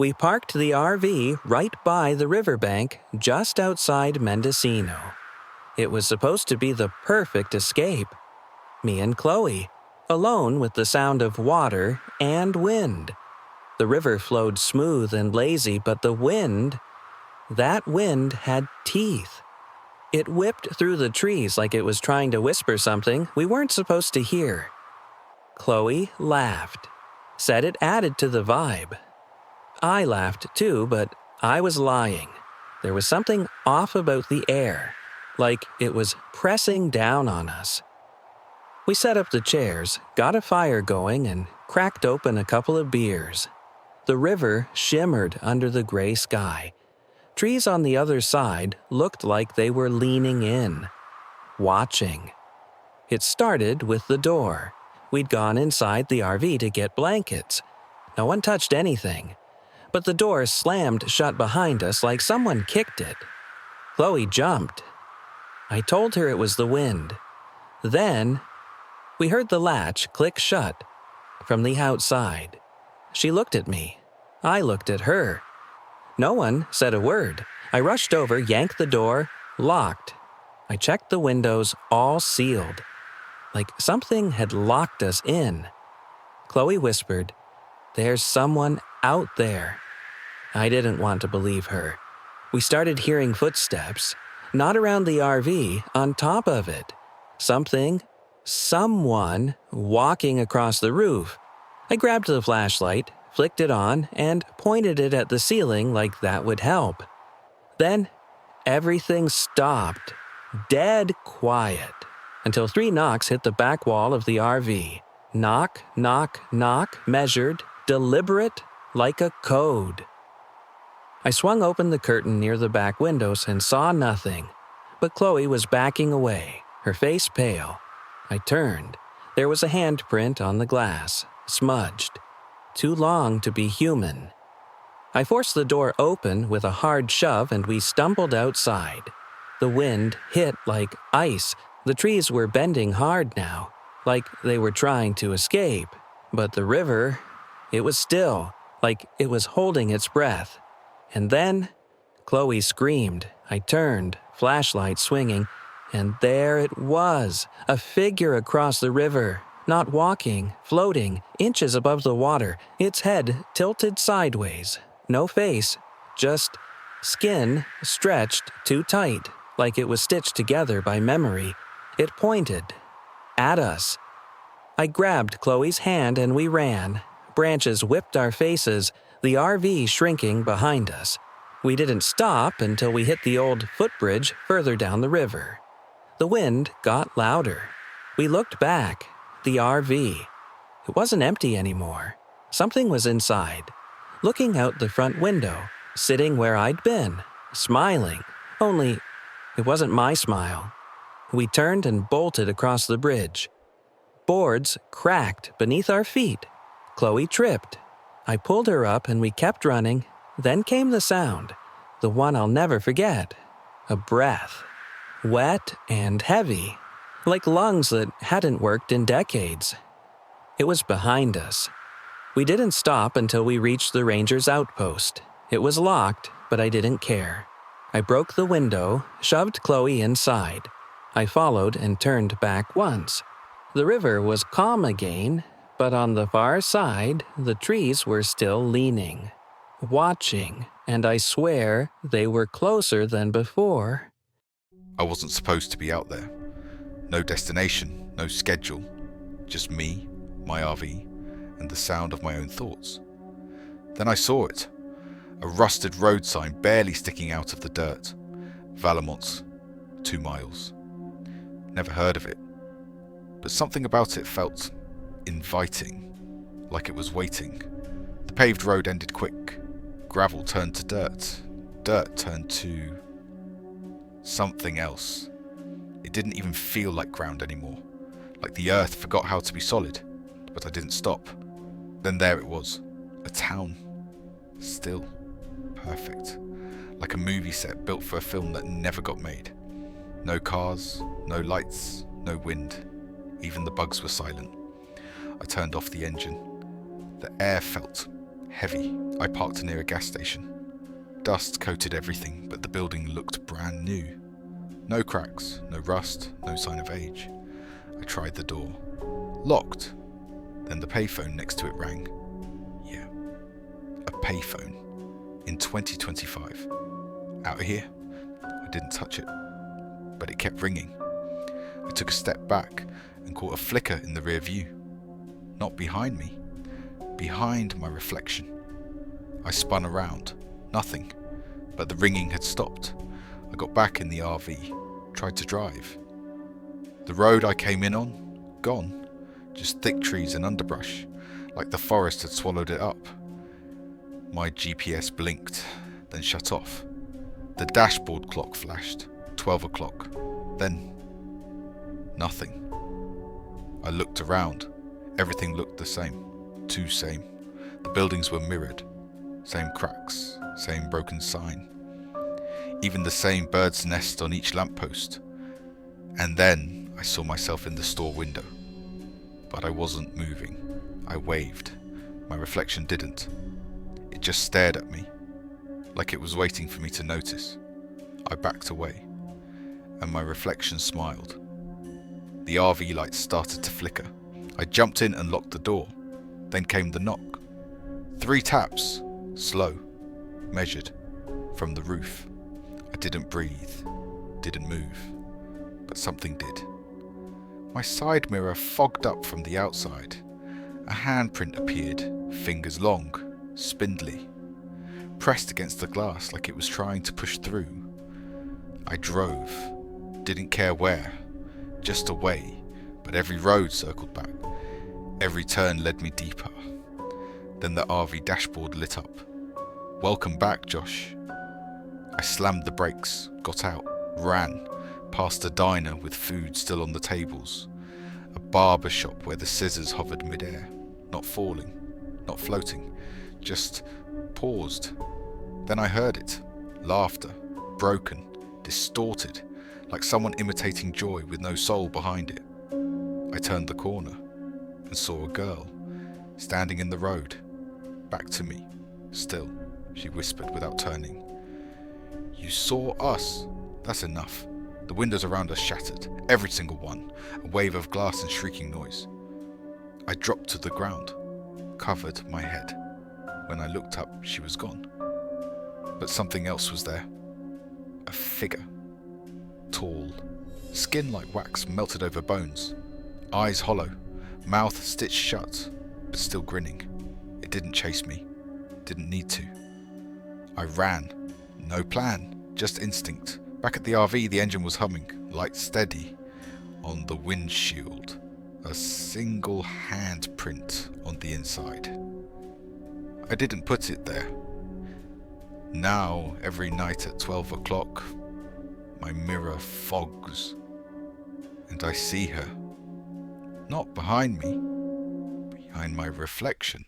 We parked the RV right by the riverbank just outside Mendocino. It was supposed to be the perfect escape. Me and Chloe, alone with the sound of water and wind. The river flowed smooth and lazy, but the wind, that wind had teeth. It whipped through the trees like it was trying to whisper something we weren't supposed to hear. Chloe laughed, said it added to the vibe. I laughed too, but I was lying. There was something off about the air, like it was pressing down on us. We set up the chairs, got a fire going, and cracked open a couple of beers. The river shimmered under the gray sky. Trees on the other side looked like they were leaning in, watching. It started with the door. We'd gone inside the RV to get blankets. No one touched anything, but the door slammed shut behind us like someone kicked it. Chloe jumped. I told her it was the wind. Then, we heard the latch click shut from the outside. She looked at me. I looked at her. No one said a word. I rushed over, yanked the door, locked. I checked the windows, all sealed. Like something had locked us in. Chloe whispered, "There's someone out there." I didn't want to believe her. We started hearing footsteps, not around the RV, on top of it. Someone walking across the roof. I grabbed the flashlight, flicked it on, and pointed it at the ceiling like that would help. Then, everything stopped, dead quiet, until 3 knocks hit the back wall of the RV. Knock, knock, knock, measured, deliberate, like a code. I swung open the curtain near the back windows and saw nothing, but Chloe was backing away, her face pale. I turned. There was a handprint on the glass, smudged. Too long to be human. I forced the door open with a hard shove and we stumbled outside. The wind hit like ice. The trees were bending hard now, like they were trying to escape. But the river, it was still, like it was holding its breath. And then, Chloe screamed. I turned, flashlight swinging, and there it was, a figure across the river. Not walking, floating, inches above the water, its head tilted sideways. No face, just skin stretched too tight, like it was stitched together by memory. It pointed at us. I grabbed Chloe's hand and we ran. Branches whipped our faces, the RV shrinking behind us. We didn't stop until we hit the old footbridge further down the river. The wind got louder. We looked back. The RV. It wasn't empty anymore. Something was inside, looking out the front window, sitting where I'd been, smiling. Only, it wasn't my smile. We turned and bolted across the bridge. Boards cracked beneath our feet. Chloe tripped. I pulled her up and we kept running. Then came the sound, the one I'll never forget. A breath. Wet and heavy. Like lungs that hadn't worked in decades. It was behind us. We didn't stop until we reached the ranger's outpost. It was locked, but I didn't care. I broke the window, shoved Chloe inside. I followed and turned back once. The river was calm again, but on the far side, the trees were still leaning, watching, and I swear they were closer than before. I wasn't supposed to be out there. No destination, no schedule, just me, my RV, and the sound of my own thoughts. Then I saw it, a rusted road sign barely sticking out of the dirt. Valamont's, 2 miles. Never heard of it, but something about it felt inviting, like it was waiting. The paved road ended quick. Gravel turned to dirt. Dirt turned to something else. It didn't even feel like ground anymore, like the earth forgot how to be solid, but I didn't stop. Then there it was, a town, still, perfect, like a movie set built for a film that never got made. No cars, no lights, no wind, even the bugs were silent. I turned off the engine. The air felt Heavy. I parked near a gas station. Dust coated everything, but the building looked brand new. No cracks, no rust, no sign of age. I tried the door. Locked. Then the payphone next to it rang. Yeah, a payphone. In 2025. Out of here. I didn't touch it, but it kept ringing. I took a step back and caught a flicker in the rear view. Not behind me. Behind my reflection. I spun around. Nothing. But the ringing had stopped. I got back in the RV. Tried to drive. The road I came in on? Gone. Just thick trees and underbrush. Like the forest had swallowed it up. My GPS blinked, then shut off. The dashboard clock flashed. 12 o'clock. Then nothing. I looked around. Everything looked the same. Too same. The buildings were mirrored. Same cracks. Same broken sign. Even the same bird's nest on each lamppost. And then I saw myself in the store window. But I wasn't moving. I waved. My reflection didn't. It just stared at me, like it was waiting for me to notice. I backed away, and my reflection smiled. The RV lights started to flicker. I jumped in and locked the door. Then came the knock. 3 taps, slow, measured, from the roof. I didn't breathe, didn't move, but something did. My side mirror fogged up from the outside. A handprint appeared, fingers long, spindly, pressed against the glass like it was trying to push through. I drove, didn't care where, just away, but every road circled back. Every turn led me deeper. Then the RV dashboard lit up. Welcome back, Josh. I slammed the brakes, got out, ran, past a diner with food still on the tables, a barber shop where the scissors hovered midair, not falling, not floating, just paused. Then I heard it, laughter, broken, distorted, like someone imitating joy with no soul behind it. I turned the corner and saw a girl standing in the road, back to me, still, she whispered without turning. You saw us. That's enough. The windows around us shattered, every single one, a wave of glass and shrieking noise. I dropped to the ground, covered my head. When I looked up, she was gone. But something else was there. A figure. Tall. Skin like wax melted over bones. Eyes hollow. Mouth stitched shut, but still grinning. It didn't chase me. Didn't need to. I ran. No plan. Just instinct. Back at the RV, the engine was humming. Light steady. On the windshield. A single handprint on the inside. I didn't put it there. Now, every night at 12 o'clock, my mirror fogs, and I see her. Not behind me, behind my reflection.